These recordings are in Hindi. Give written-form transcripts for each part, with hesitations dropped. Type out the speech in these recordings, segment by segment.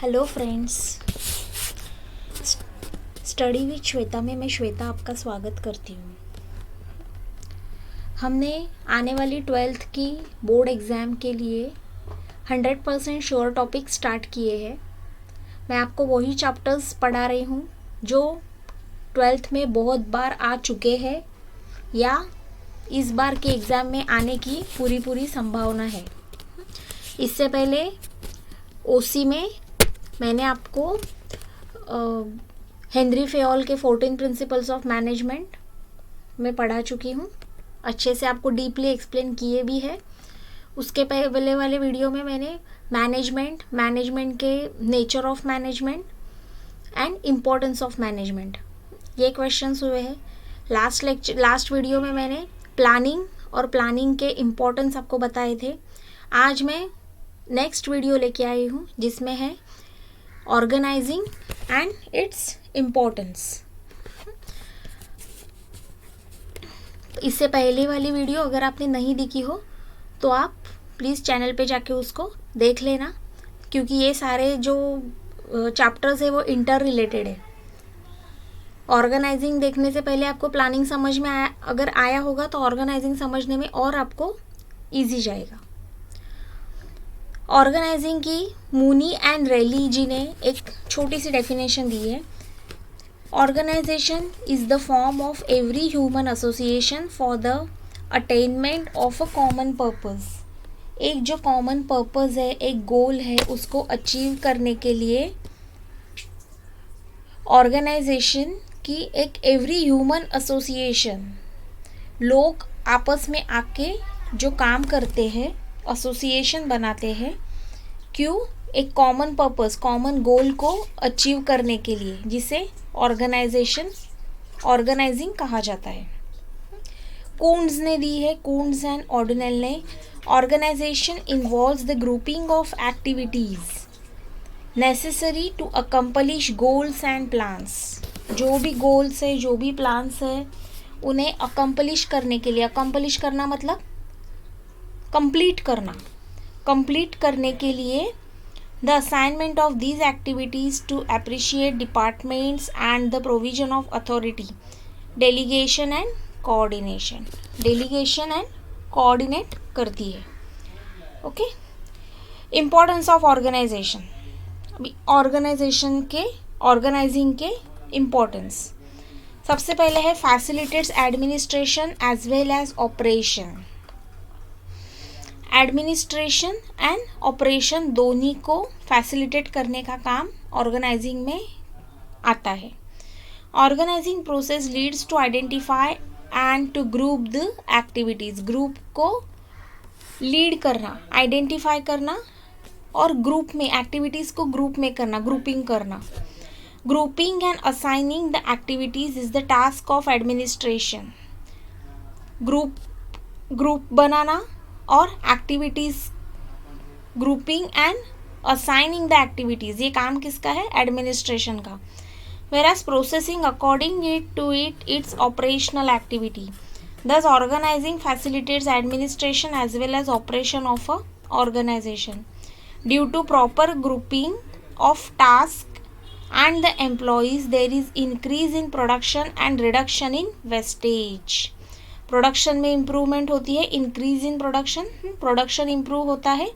Hello friends, study with Shweta में मैं श्वेता आपका स्वागत करती हूँ। हमने आने वाली 12th की बोर्ड एग्ज़ाम के लिए 100% श्योर टॉपिक स्टार्ट किए हैं। मैं आपको वही चैप्टर्स पढ़ा रही हूँ जो 12th में बहुत बार आ चुके हैं या इस बार के एग्ज़ाम में आने की पूरी संभावना है। इससे पहले ओसी में मैंने आपको हेनरी फेयोल के 14 प्रिंसिपल्स ऑफ मैनेजमेंट में पढ़ा चुकी हूँ। अच्छे से आपको डीपली एक्सप्लेन किए भी है। उसके पहले वाले वीडियो में मैंने मैनेजमेंट के nature of management and importance of management ये क्वेश्चंस हुए हैं। लास्ट वीडियो में मैंने प्लानिंग के इम्पोर्टेंस आपको बताए थे। आज मैं नेक्स्ट वीडियो लेके आई हूँ जिसमें है ऑर्गेनाइजिंग एंड इट्स इम्पोर्टेंस। इससे पहले वाली वीडियो अगर आपने नहीं देखी हो तो आप प्लीज़ चैनल पे जाके उसको देख लेना, क्योंकि ये सारे जो चैप्टर्स है वो इंटर रिलेटेड है। ऑर्गेनाइजिंग देखने से पहले आपको प्लानिंग समझ में अगर आया होगा तो ऑर्गेनाइजिंग समझने में और आपको ईजी जाएगा। ऑर्गेनाइजिंग की मूनी एंड रेली जी ने एक छोटी सी डेफिनेशन दी है। Organization is the form of every human association for the attainment of a common purpose. एक जो कॉमन पर्पस है, एक गोल है, उसको अचीव करने के लिए ऑर्गेनाइजेशन की एक एवरी ह्यूमन एसोसिएशन, लोग आपस में आके जो काम करते हैं, एसोसिएशन बनाते हैं, क्यों? एक कॉमन पर्पस, कॉमन गोल को अचीव करने के लिए, जिसे ऑर्गेनाइजिंग कहा जाता है। कून्स ने दी है, कून्स एंड ऑर्डिनल ने, organization involves the grouping of activities necessary to accomplish goals and plans. जो भी गोल्स है, जो भी प्लान्स है, उन्हें अकम्पलिश करने के लिए, अकम्पलिश करना मतलब कंप्लीट करने के लिए the assignment of these activities to appreciate departments and the provision of authority, delegation and coordinate करती है। Okay, importance of organization. अभी ऑर्गेनाइजिंग के इम्पोर्टेंस सबसे पहले है facilitates administration as well as operation. Administration and operation दोनों को फैसिलिटेट करने का काम ऑर्गेनाइजिंग में आता है। Organizing process leads to identify and to group the activities. Group को लीड करना, आइडेंटिफाई करना और ग्रुप में एक्टिविटीज़ को ग्रुप में करना, ग्रुपिंग करना। Grouping and assigning the activities is the task of administration. Group बनाना और activities, grouping and assigning the activities, ये काम किसका है? एडमिनिस्ट्रेशन का। whereas processing according to its operational activity. Thus organizing facilitates administration as well as operation of a organization. Due to proper grouping of tasks and the employees, there is increase in production and reduction in wastage. Production में इम्प्रूवमेंट होती है, इंक्रीज इन प्रोडक्शन इम्प्रूव होता है,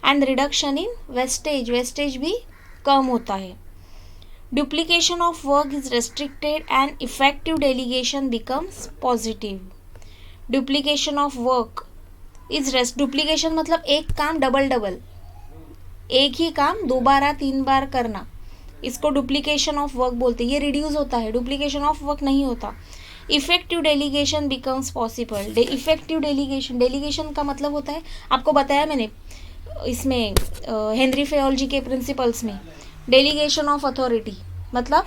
एंड रिडक्शन इन वेस्टेज भी कम होता है। Duplication of work is restricted and effective delegation becomes positive. Duplication of work duplication मतलब एक काम डबल, एक ही काम 2 बार 3 बार करना, इसको डुप्लीकेशन ऑफ वर्क बोलते हैं। ये रिड्यूस होता है, डुप्लीकेशन ऑफ वर्क नहीं होता। Effective delegation becomes possible. Effective delegation का मतलब होता है, आपको बताया मैंने इसमें हेनरी फेयोल जी के प्रिंसिपल्स में, डेलीगेशन ऑफ अथॉरिटी मतलब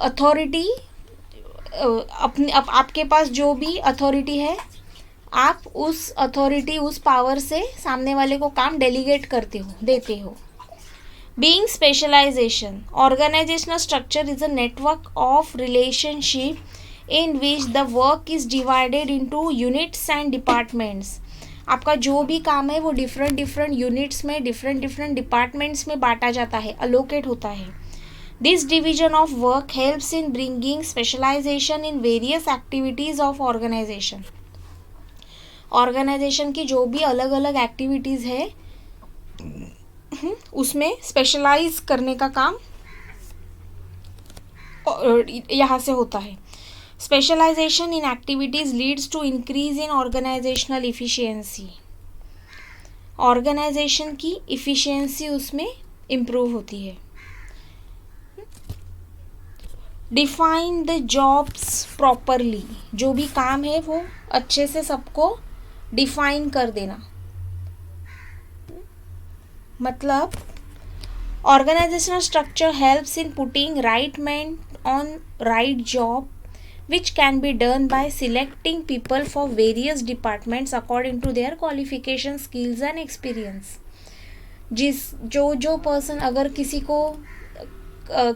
अथॉरिटी अपने आपके पास जो भी अथॉरिटी है, आप उस अथॉरिटी, उस पावर से सामने वाले को काम डेलीगेट देते हो। Being specialization, organizational structure is a network of relationship in which the work is divided into units and departments. आपका जो भी काम है वो डिफरेंट डिफरेंट यूनिट्स में, डिफरेंट डिफरेंट डिपार्टमेंट्स में बांटा जाता है, अलोकेट होता है. This division of work helps in bringing specialization in various activities of organization. Organization की जो भी अलग अलग एक्टिविटीज़ है उसमें स्पेशलाइज करने का काम यहाँ से होता है. Specialization in activities leads to increase in organizational efficiency. Organization की इफ़िशियंसी उसमें इम्प्रूव होती है. Define the jobs properly. जो भी काम है वो अच्छे से सबको डिफाइन कर देना. मतलब organizational structure helps in putting right men on right job, which can be done by selecting people for various departments according to their qualification, skills and experience. जो पर्सन, अगर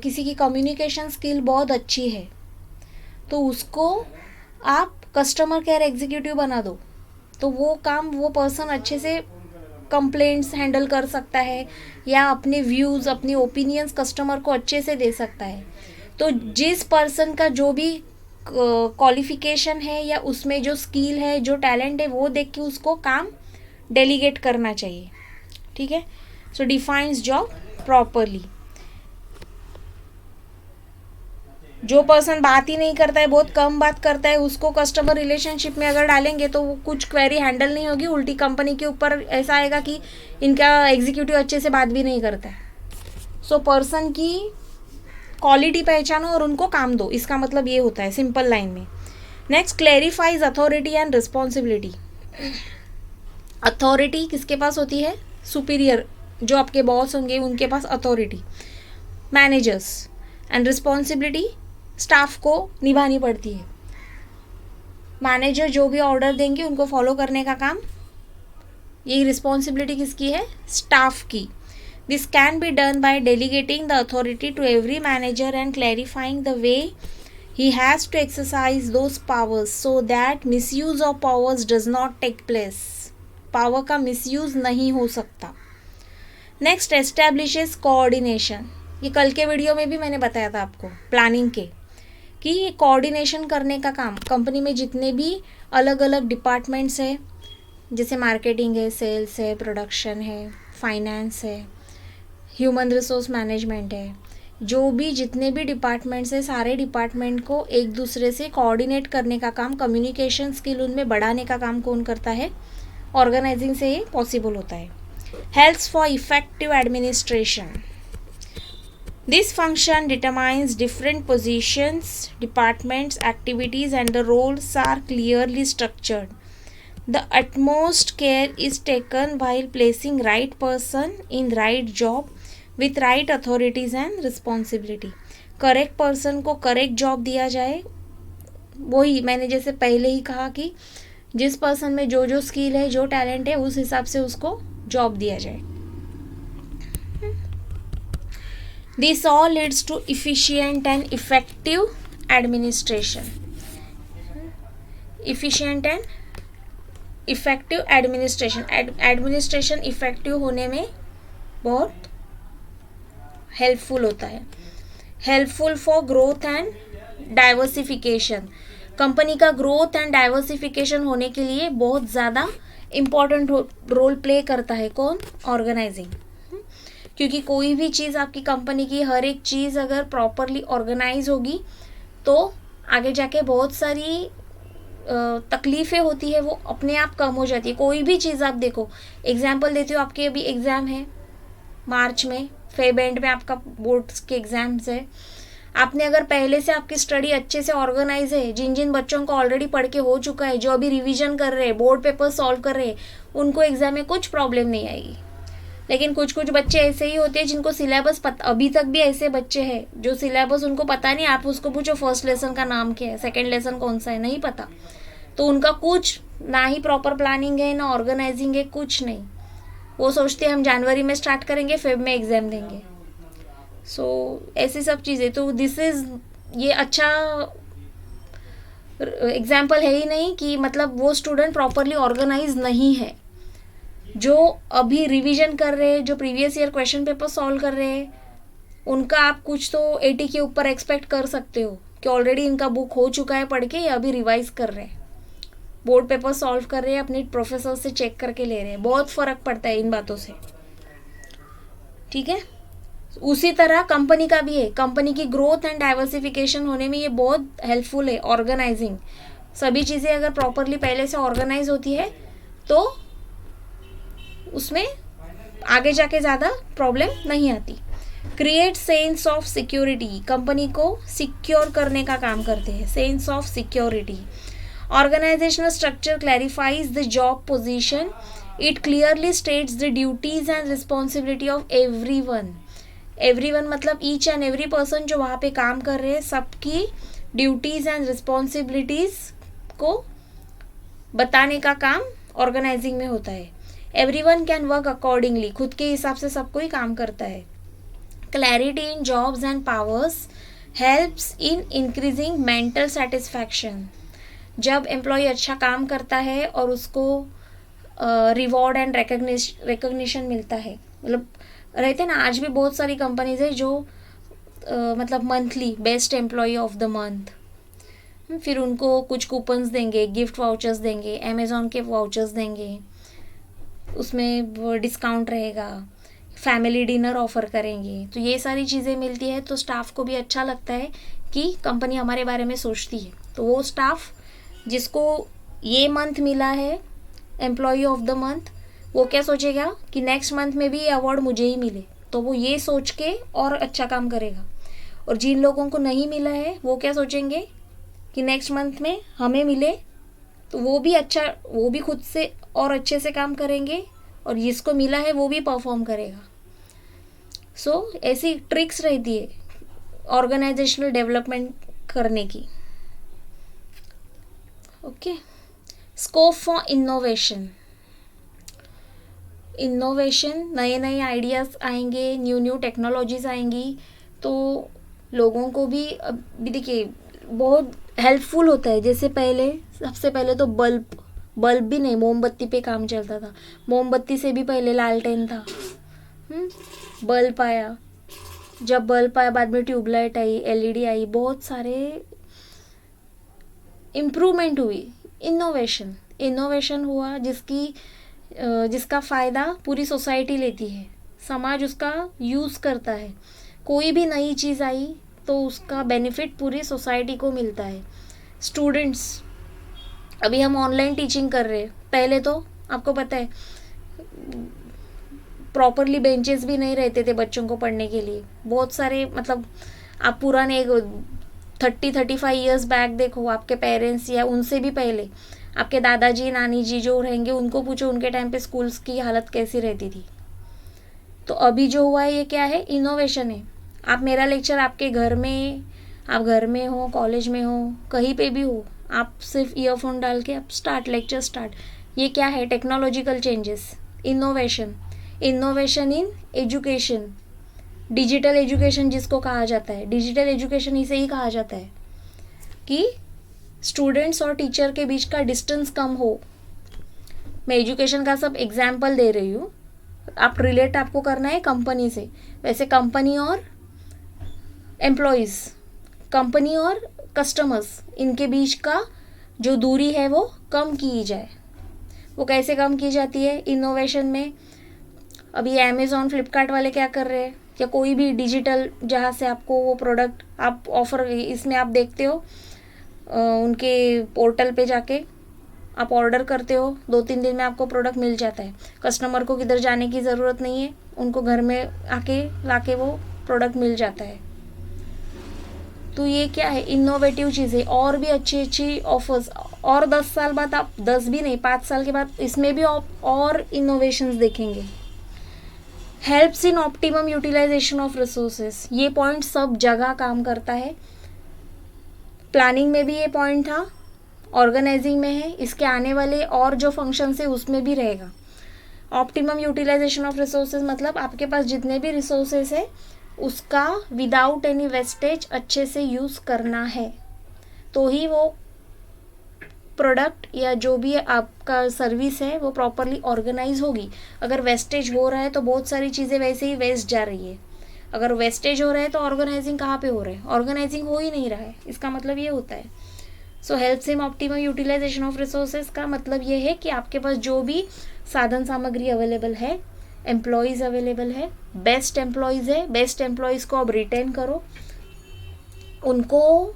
किसी की कम्युनिकेशन स्किल बहुत अच्छी है तो उसको आप कस्टमर केयर एग्जीक्यूटिव बना दो, तो वो काम वो पर्सन अच्छे से कंप्लेंट्स हैंडल कर सकता है या अपने व्यूज़, अपनी ओपिनियंस कस्टमर को अच्छे से दे सकता है. तो जिस पर्सन का जो भी क्वालिफिकेशन है या उसमें जो स्किल है, जो टैलेंट है, वो देख के उसको काम डेलीगेट करना चाहिए. ठीक है. सो डिफाइंस जॉब प्रॉपरली. जो पर्सन बात ही नहीं करता है, बहुत कम बात करता है, उसको कस्टमर रिलेशनशिप में अगर डालेंगे तो वो कुछ क्वेरी हैंडल नहीं होगी, उल्टी कंपनी के ऊपर ऐसा आएगा कि इनका एग्जीक्यूटिव अच्छे से बात भी नहीं करता है. सो पर्सन की क्वालिटी पहचानो और उनको काम दो, इसका मतलब ये होता है सिंपल लाइन में. Next, clarifies authority and responsibility. Authority किसके पास होती है? सुपीरियर, जो आपके बॉस होंगे उनके पास authority, managers. And responsibility staff को निभानी पड़ती है. मैनेजर जो भी ऑर्डर देंगे उनको फॉलो करने का काम, यही रिस्पॉन्सिबिलिटी किसकी है? स्टाफ की. This can be done by delegating the authority to every manager and clarifying the way he has to exercise those powers so that misuse of powers does not take place. Power का मिसयूज नहीं हो सकता. Next, establishes coordination. ये कल के वीडियो में भी मैंने बताया था आपको प्लानिंग के, कि ये कोऑर्डिनेशन करने का काम कंपनी में जितने भी अलग अलग डिपार्टमेंट्स है, जैसे मार्केटिंग है, सेल्स है, प्रोडक्शन है, फाइनेंस है, ह्यूमन रिसोर्स मैनेजमेंट है, जो भी जितने भी डिपार्टमेंट्स है, सारे डिपार्टमेंट को एक दूसरे से कोऑर्डिनेट करने का काम, कम्युनिकेशन स्किल उनमें बढ़ाने का काम कौन करता है? ऑर्गेनाइजिंग से ये पॉसिबल होता है. Helps for effective administration. This function determines different positions, departments, activities and the roles are clearly structured. The utmost care is taken while placing right person in right job with right authorities and responsibility. Correct person को करेक्ट जॉब दिया जाए. वही मैंने जैसे पहले ही कहा कि जिस पर्सन में जो जो स्किल है, जो टैलेंट है, उस हिसाब से उसको जॉब दिया जाए. This all leads to efficient and effective administration. Efficient and effective administration. Administration effective होने में बहुत हेल्पफुल होता है. Helpful for growth and diversification. Company का ग्रोथ एंड डाइवर्सिफिकेशन होने के लिए बहुत ज़्यादा इम्पॉर्टेंट रोल प्ले करता है कौन? ऑर्गेनाइजिंग. क्योंकि कोई भी चीज़ आपकी कंपनी की, हर एक चीज़ अगर प्रॉपरली ऑर्गेनाइज होगी तो आगे जाके बहुत सारी तकलीफ़ें होती है वो अपने आप कम हो जाती है. कोई भी चीज़ आप देखो, एग्जाम्पल देती हूँ, आपके अभी एग्ज़ाम है मार्च में, फेब एंड में आपका बोर्ड्स के एग्ज़ाम्स है. आपने अगर पहले से आपकी स्टडी अच्छे से ऑर्गेनाइज है, जिन जिन बच्चों को ऑलरेडी पढ़ के हो चुका है, जो अभी रिवीजन कर रहे हैं, बोर्ड पेपर सॉल्व कर रहे हैं, उनको एग्ज़ाम में कुछ प्रॉब्लम नहीं आएगी. लेकिन कुछ कुछ बच्चे ऐसे ही होते हैं जिनको सिलेबस अभी तक भी ऐसे बच्चे हैं जो सिलेबस उनको पता नहीं. आप उसको पूछो फर्स्ट लेसन का नाम क्या है, सेकंड लेसन कौन सा है, नहीं पता. तो उनका कुछ ना ही प्रॉपर प्लानिंग है, ना ऑर्गेनाइजिंग है, कुछ नहीं. वो सोचते हैं हम जनवरी में स्टार्ट करेंगे, फेब में एग्ज़ाम देंगे. सो ऐसी सब चीज़ें. तो दिस इज़, ये अच्छा एग्जाम्पल है ही नहीं कि मतलब वो स्टूडेंट प्रॉपरली ऑर्गेनाइज नहीं है। जो अभी रिवीजन कर रहे हैं, जो previous year question paper solve कर रहे हैं, उनका आप कुछ तो 80 के ऊपर एक्सपेक्ट कर सकते हो कि ऑलरेडी इनका बुक हो चुका है पढ़ के, या अभी रिवाइज कर रहे हैं, बोर्ड पेपर सॉल्व कर रहे हैं, अपने प्रोफेसर से चेक करके ले रहे हैं। बहुत फ़र्क पड़ता है इन बातों से, ठीक है। उसी तरह कंपनी का भी है। कंपनी की ग्रोथ एंड डाइवर्सिफिकेशन होने में ये बहुत हेल्पफुल है। ऑर्गेनाइजिंग, सभी चीज़ें अगर प्रॉपरली पहले से ऑर्गेनाइज होती है तो उसमें आगे जाके ज़्यादा प्रॉब्लम नहीं आती। Create sense of security, company को सिक्योर करने का काम करते हैं। Sense of security, organizational structure clarifies the job position, it clearly states the duties and responsibility of everyone. Everyone मतलब ईच एंड एवरी पर्सन जो वहाँ पे काम कर रहे हैं, सबकी ड्यूटीज एंड रिस्पॉन्सिबिलिटीज को बताने का काम ऑर्गेनाइजिंग में होता है। एवरीवन कैन वर्क अकॉर्डिंगली, खुद के हिसाब से सब कोई काम करता है। Clarity in jobs and powers helps in increasing mental satisfaction. जब एम्प्लॉय अच्छा काम करता है और उसको रिवॉर्ड एंड रिकग्निशन मिलता है, मतलब रहते ना आज भी बहुत सारी कंपनीज है जो मतलब monthly best employee of the month, फिर उनको कुछ कूपन्स देंगे, गिफ्ट वाउचर्स देंगे, अमेज़ॉन के वाउचर्स देंगे, उसमें डिस्काउंट रहेगा, फैमिली डिनर ऑफ़र करेंगे। तो ये सारी चीज़ें मिलती है तो स्टाफ को भी अच्छा लगता है कि कंपनी हमारे बारे में सोचती है। तो वो स्टाफ जिसको ये मंथ मिला है एम्प्लॉय ऑफ द मंथ, वो क्या सोचेगा कि नेक्स्ट मंथ में भी ये अवार्ड मुझे ही मिले, तो वो ये सोच के और अच्छा काम करेगा। और जिन लोगों को नहीं मिला है वो क्या सोचेंगे कि नेक्स्ट मंथ में हमें मिले, तो वो भी खुद से और अच्छे से काम करेंगे, और जिसको मिला है वो भी परफॉर्म करेगा। सो ऐसी ट्रिक्स रहती है ऑर्गेनाइजेशनल डेवलपमेंट करने की। Okay, scope for innovation. Innovation, नए नए आइडियाज़ आएंगे, न्यू टेक्नोलॉजीज़ आएंगी, तो लोगों को भी अभी देखिए बहुत हेल्पफुल होता है। जैसे पहले, सबसे पहले तो बल्ब भी नहीं, मोमबत्ती पे काम चलता था। मोमबत्ती से भी पहले लालटेन था, बल्ब आया, जब बल्ब आया बाद में ट्यूबलाइट आई, एलईडी आई, बहुत सारे इम्प्रूवमेंट हुई। इनोवेशन हुआ जिसका फ़ायदा पूरी सोसाइटी लेती है, समाज उसका यूज़ करता है। कोई भी नई चीज़ आई तो उसका बेनिफिट पूरी सोसाइटी को मिलता है। स्टूडेंट्स, अभी हम ऑनलाइन टीचिंग कर रहे हैं, पहले तो आपको पता है प्रॉपरली बेंचेस भी नहीं रहते थे बच्चों को पढ़ने के लिए। बहुत सारे मतलब आप पुराने 30-35 ईयर्स बैक देखो, आपके पेरेंट्स या उनसे भी पहले आपके दादाजी नानी जी जो रहेंगे, उनको पूछो उनके टाइम पे स्कूल्स की हालत कैसी रहती थी। तो अभी जो हुआ है ये क्या है, इनोवेशन है। आप मेरा लेक्चर आपके घर में, आप घर में हो, कॉलेज में हो, कहीं पे भी हो, आप सिर्फ ईयरफोन डाल के आप लेक्चर स्टार्ट। ये क्या है, technological changes, innovation in education, digital education जिसको कहा जाता है। डिजिटल एजुकेशन इसे ही कहा जाता है कि स्टूडेंट्स और टीचर के बीच का डिस्टेंस कम हो। मैं एजुकेशन का सब एग्जाम्पल दे रही हूँ, आप रिलेट आपको करना है कंपनी से। वैसे कंपनी और एम्प्लॉयज़, कंपनी और कस्टमर्स, इनके बीच का जो दूरी है वो कम की जाए। वो कैसे कम की जाती है, इनोवेशन में। अभी अमेज़ॉन, फ्लिपकार्ट वाले क्या कर रहे हैं, या कोई भी डिजिटल जहाँ से आपको वो प्रोडक्ट आप ऑफ़र, इसमें आप देखते हो उनके पोर्टल पे जाके आप ऑर्डर करते हो, 2-3 दिन में आपको प्रोडक्ट मिल जाता है। कस्टमर को किधर जाने की ज़रूरत नहीं है, उनको घर में आके लाके वो प्रोडक्ट मिल जाता है। तो ये क्या है, इनोवेटिव चीज़ें। और भी अच्छी ऑफर्स, और 10 साल बाद आप, 10 भी नहीं, 5 साल के बाद इसमें भी और इनोवेशंस देखेंगे। Helps in optimum utilisation of resources, ये पॉइंट सब जगह काम करता है। प्लानिंग में भी ये पॉइंट था, ऑर्गेनाइजिंग में है, इसके आने वाले और जो फंक्शंस है उसमें भी रहेगा। ऑप्टिमम यूटिलाइजेशन ऑफ रिसोर्सेज मतलब आपके पास जितने भी रिसोर्सेज है उसका विदाउट एनी वेस्टेज अच्छे से यूज़ करना है, तो ही वो प्रोडक्ट या जो भी आपका सर्विस है वो प्रॉपरली ऑर्गेनाइज होगी। अगर वेस्टेज हो रहा है तो बहुत सारी चीज़ें वैसे ही वेस्ट जा रही है। अगर वेस्टेज हो रहा है तो ऑर्गेनाइजिंग कहाँ पे हो रहा है? ऑर्गेनाइजिंग हो ही नहीं रहा है। इसका मतलब ये होता है। So helps in optimum utilisation of resources का मतलब ये है कि आपके पास जो भी साधन सामग्री अवेलेबल है, एम्प्लॉयज़ अवेलेबल है, बेस्ट एम्प्लॉयज़ है, बेस्ट एम्प्लॉयज़ को आप रिटेन करो, उनको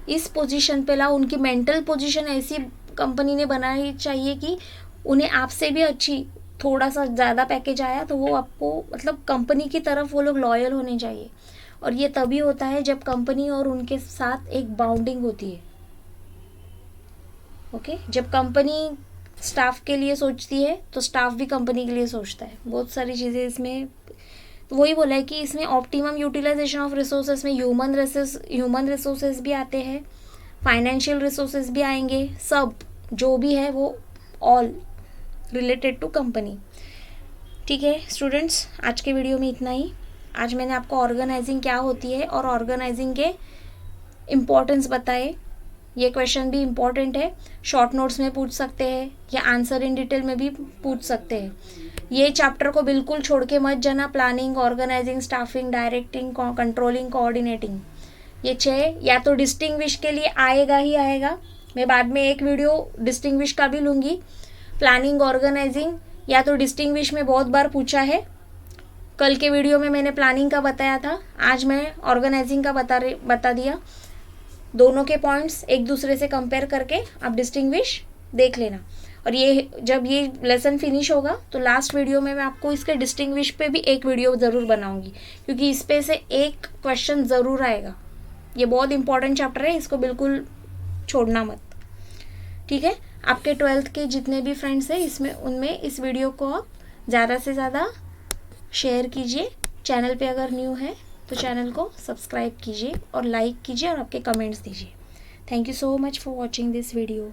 इस पोजीशन पे लाओ। उनकी मेंटल पोजीशन ऐसी कंपनी ने बनानी चाहिए कि उन्हें आपसे भी अच्छी थोड़ा सा ज़्यादा पैकेज आया तो वो आपको मतलब कंपनी की तरफ वो लोग लॉयल होने चाहिए। और ये तभी होता है जब कंपनी और उनके साथ एक बाउंडिंग होती है। ओके, जब कंपनी स्टाफ के लिए सोचती है तो स्टाफ भी कंपनी के लिए सोचता है। बहुत सारी चीज़ें इसमें, तो वही बोला है कि इसमें ऑप्टिमम यूटिलाइजेशन ऑफ रिसोर्सेज में ह्यूमन रिसोर्सेज भी आते हैं, फाइनेंशियल रिसोर्सेज भी आएंगे, सब जो भी है वो ऑल रिलेटेड टू कंपनी। ठीक है स्टूडेंट्स, आज के वीडियो में इतना ही। आज मैंने आपको ऑर्गेनाइजिंग क्या होती है और ऑर्गेनाइजिंग के इम्पोर्टेंस बताए। ये क्वेश्चन भी इम्पॉर्टेंट है, शॉर्ट नोट्स में पूछ सकते हैं या आंसर इन डिटेल में भी पूछ सकते हैं। ये चैप्टर को बिल्कुल छोड़ के मत जाना। Planning, organizing, staffing, directing, controlling, coordinating, ये 6 या तो डिस्टिंग्विश के लिए आएगा ही आएगा। मैं बाद में एक वीडियो डिस्टिंग्विश का भी लूँगी। प्लानिंग, ऑर्गेनाइजिंग या तो डिस्टिंग्विश में बहुत बार पूछा है। कल के वीडियो में मैंने प्लानिंग का बताया था, आज मैं ऑर्गेनाइजिंग का बता दिया। दोनों के पॉइंट्स एक दूसरे से कंपेयर करके आप डिस्टिंग्विश देख लेना। और ये जब ये लेसन फिनिश होगा तो लास्ट वीडियो में मैं आपको इसके डिस्टिंग्विश पे भी एक वीडियो ज़रूर बनाऊंगी, क्योंकि इस पे से एक क्वेश्चन ज़रूर आएगा। ये बहुत इंपॉर्टेंट चैप्टर है, इसको बिल्कुल छोड़ना मत। ठीक है, आपके 12th के जितने भी फ्रेंड्स हैं इसमें उनमें इस वीडियो को आप ज़्यादा से ज़्यादा शेयर कीजिए। चैनल पे अगर न्यू है तो चैनल को सब्सक्राइब कीजिए और लाइक कीजिए और आपके कमेंट्स दीजिए। Thank you so much for watching this video.